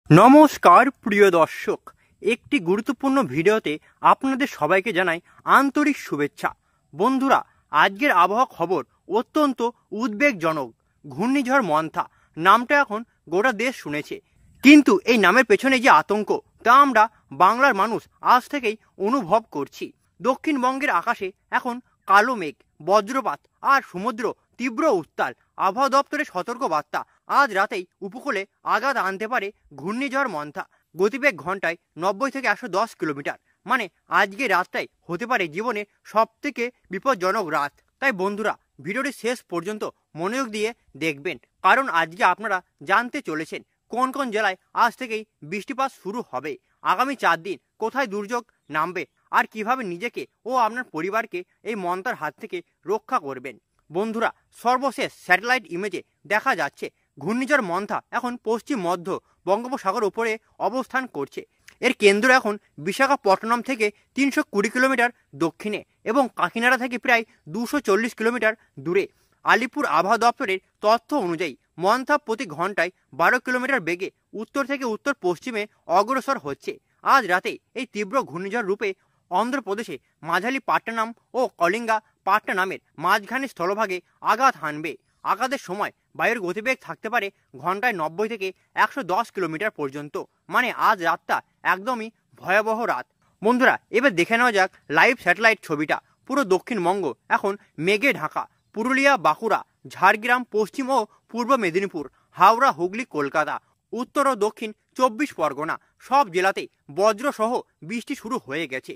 নমস্কার প্রিয় দর্শক, একটি গুরুত্বপূর্ণ ভিডিওতে আপনাদের সবাইকে জানাই আন্তরিক শুভেচ্ছা। বন্ধুরা, আজকের আবহাওয়া খবর অত্যন্ত উদ্বেগজনক। ঘূর্ণিঝড় মন্থা নামটা এখন গোটা দেশ শুনেছে, কিন্তু এই নামের পেছনে যে আতঙ্ক তা আমরা বাংলার মানুষ আজ থেকেই অনুভব করছি। দক্ষিণবঙ্গের আকাশে এখন কালো মেঘ, বজ্রপাত আর সমুদ্র তীব্র উত্তাল। আবহাওয়া দপ্তরের সতর্ক বার্তা, আজ রাতেই উপকূলে আঘাত আনতে পারে ঘূর্ণিঝড় মন্থা। গতিবেগ ঘন্টায় 90 থেকে 110 কিলোমিটার। মানে আজকে রাতটাই হতে পারে জীবনের সব থেকে বিপজ্জনক রাত। তাই বন্ধুরা, ভিডিওটি শেষ পর্যন্ত মনোযোগ দিয়ে দেখবেন, কারণ আজকে আপনারা জানতে চলেছেন কোন কোন জেলায় আজ থেকেই বৃষ্টিপাত শুরু হবে, আগামী 4 দিন কোথায় দুর্যোগ নামবে, আর কিভাবে নিজেকে ও আপনার পরিবারকে এই মন্থার হাত থেকে রক্ষা করবেন। বন্ধুরা, সর্বশেষ স্যাটেলাইট ইমেজে দেখা যাচ্ছে ঘূর্ণিঝড় মন্থা এখন পশ্চিম মধ্য বঙ্গোপসাগর উপরে অবস্থান করছে। এর কেন্দ্র এখন বিশাখাপট্টনম থেকে 320 কিলোমিটার দক্ষিণে এবং কাকিনাড়া থেকে প্রায় 240 কিলোমিটার দূরে। আলিপুর আবহাওয়া দপ্তরের তথ্য অনুযায়ী মন্থা প্রতি ঘন্টায় 12 কিলোমিটার বেগে উত্তর থেকে উত্তর পশ্চিমে অগ্রসর হচ্ছে। আজ রাতে এই তীব্র ঘূর্ণিঝড় রূপে অন্ধ্রপ্রদেশে মাঝালি পাট্টানাম ও কলিঙ্গা পাট্টানামের মাঝখানে স্থলভাগে আঘাত হানবে। আঘাতের সময় বায়ুর গতিবেগ থাকতে পারে ঘন্টায় 90 থেকে 110 কিলোমিটার পর্যন্ত। মানে আজ রাতটা একদমই ভয়াবহ রাত। বন্ধুরা, এবার দেখে নেওয়া যাক লাইভ স্যাটেলাইট ছবিটা। পুরো দক্ষিণবঙ্গ এখন মেঘে ঢাকা। পুরুলিয়া, বাঁকুড়া, ঝাড়গ্রাম, পশ্চিম ও পূর্ব মেদিনীপুর, হাওড়া, হুগলি, কলকাতা, উত্তর ও দক্ষিণ 24 পরগনা সব জেলাতেই বজ্রসহ বৃষ্টি শুরু হয়ে গেছে।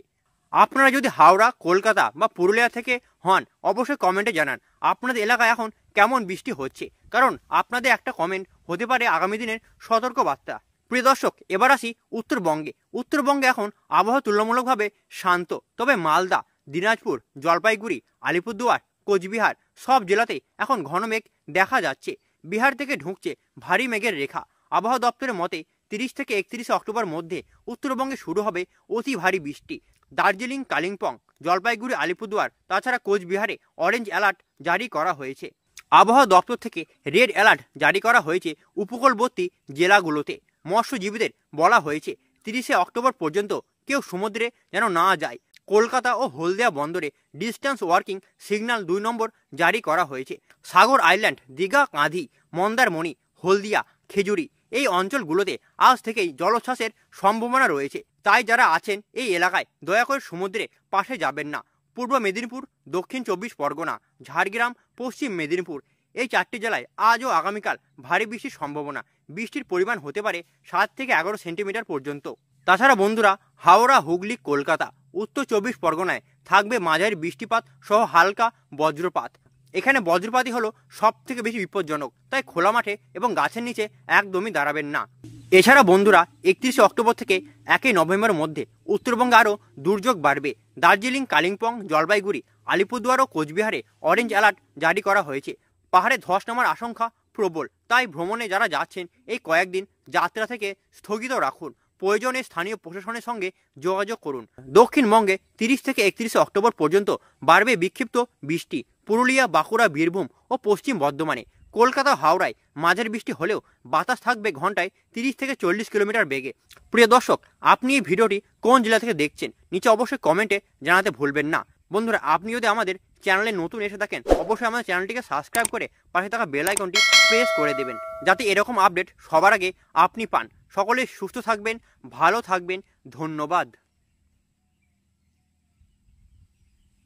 আপনারা যদি হাওড়া, কলকাতা বা পুরুলিয়া থেকে হন, অবশ্যই কমেন্টে জানান আপনাদের এলাকায় এখন কেমন বৃষ্টি হচ্ছে, কারণ আপনাদের একটা কমেন্ট হতে পারে আগামী দিনের সতর্ক বার্তা। প্রিয় দর্শক, এবার আসি উত্তরবঙ্গে। উত্তরবঙ্গে এখন আবহাওয়া তুলনামূলকভাবে শান্ত, তবে মালদা, দিনাজপুর, জলপাইগুড়ি, আলিপুরদুয়ার, কোচবিহার সব জেলাতেই এখন ঘন মেঘ দেখা যাচ্ছে। বিহার থেকে ঢুকছে ভারী মেঘের রেখা। আবহাওয়া দপ্তরের মতে 30 থেকে 31 অক্টোবর মধ্যে উত্তরবঙ্গে শুরু হবে অতি ভারী বৃষ্টি। দার্জিলিং, কালিম্পং, জলপাইগুড়ি, আলিপুরদুয়ার তাছাড়া কোচবিহারে অরেঞ্জ অ্যালার্ট জারি করা হয়েছে। আবহাওয়া দপ্তর থেকে রেড অ্যালার্ট জারি করা হয়েছে উপকূলবর্তী জেলাগুলোতে। মৎস্যজীবীদের বলা হয়েছে 30 অক্টোবর পর্যন্ত কেউ সমুদ্রে যেন না যায়। কলকাতা ও হলদিয়া বন্দরে ডিস্টেন্স ওয়ার্কিং সিগন্যাল 2 নম্বর জারি করা হয়েছে। সাগর আইল্যান্ড, দীঘা, কাঁধি, মন্দারমণি, হলদিয়া, খেজুরি এই অঞ্চলগুলোতে আজ থেকেই জলোচ্ছ্বাসের সম্ভাবনা রয়েছে। তাই যারা আছেন এই এলাকায় দয়া করে সমুদ্রে পাশে যাবেন না। পূর্ব মেদিনীপুর, দক্ষিণ 24 পরগনা, ঝাড়গ্রাম, পশ্চিম মেদিনীপুর এই 4টি জেলায় আজ ও আগামীকাল ভারী বৃষ্টির সম্ভাবনা। বৃষ্টির পরিমাণ হতে পারে 7 থেকে 11 সেন্টিমিটার পর্যন্ত। তাছাড়া বন্ধুরা, হাওড়া, হুগলি, কলকাতা, উত্তর 24 পরগনায় থাকবে মাঝারি বৃষ্টিপাত সহ হালকা বজ্রপাত। এখানে বজ্রপাতই হলো সব থেকে বেশি বিপজ্জনক, তাই খোলা মাঠে এবং গাছের নিচে একদমই দাঁড়াবেন না। এছাড়া বন্ধুরা, 31 অক্টোবর থেকে 1 নভেম্বরের মধ্যে উত্তরবঙ্গে আরও দুর্যোগ বাড়বে। দার্জিলিং, কালিম্পং, জলপাইগুড়ি, আলিপুরদুয়ার ও কোচবিহারে অরেঞ্জ অ্যালার্ট জারি করা হয়েছে। পাহাড়ে ধস নামার আশঙ্কা প্রবল, তাই ভ্রমণে যারা যাচ্ছেন এই কয়েকদিন যাত্রা থেকে স্থগিত রাখুন। প্রয়োজনে স্থানীয় প্রশাসনের সঙ্গে যোগাযোগ করুন। দক্ষিণবঙ্গে 30 থেকে 31 অক্টোবর পর্যন্ত বাড়বে বিক্ষিপ্ত বৃষ্টি। পুরুলিয়া, বাঁকুড়া, বীরভূম ও পশ্চিম বর্ধমানে। কলকাতা, হাওড়ায় মাঝারি বৃষ্টি হলেও বাতাস থাকবে ঘন্টায় 30 থেকে 40 কিলোমিটার বেগে। প্রিয় দর্শক, আপনি এই ভিডিওটি কোন জেলা থেকে দেখছেন নিচে অবশ্যই কমেন্টে জানাতে ভুলবেন না। বন্ধুরা, আপনি যদি আমাদের চ্যানেলে নতুন এসে থাকেন, অবশ্যই আমাদের চ্যানেলটিকে সাবস্ক্রাইব করে পাশে থাকা বেল আইকনটি প্রেস করে দেবেন, যাতে এরকম আপডেট সবার আগে আপনি পান। সকলে সুস্থ থাকবেন, ভালো থাকবেন। ধন্যবাদ।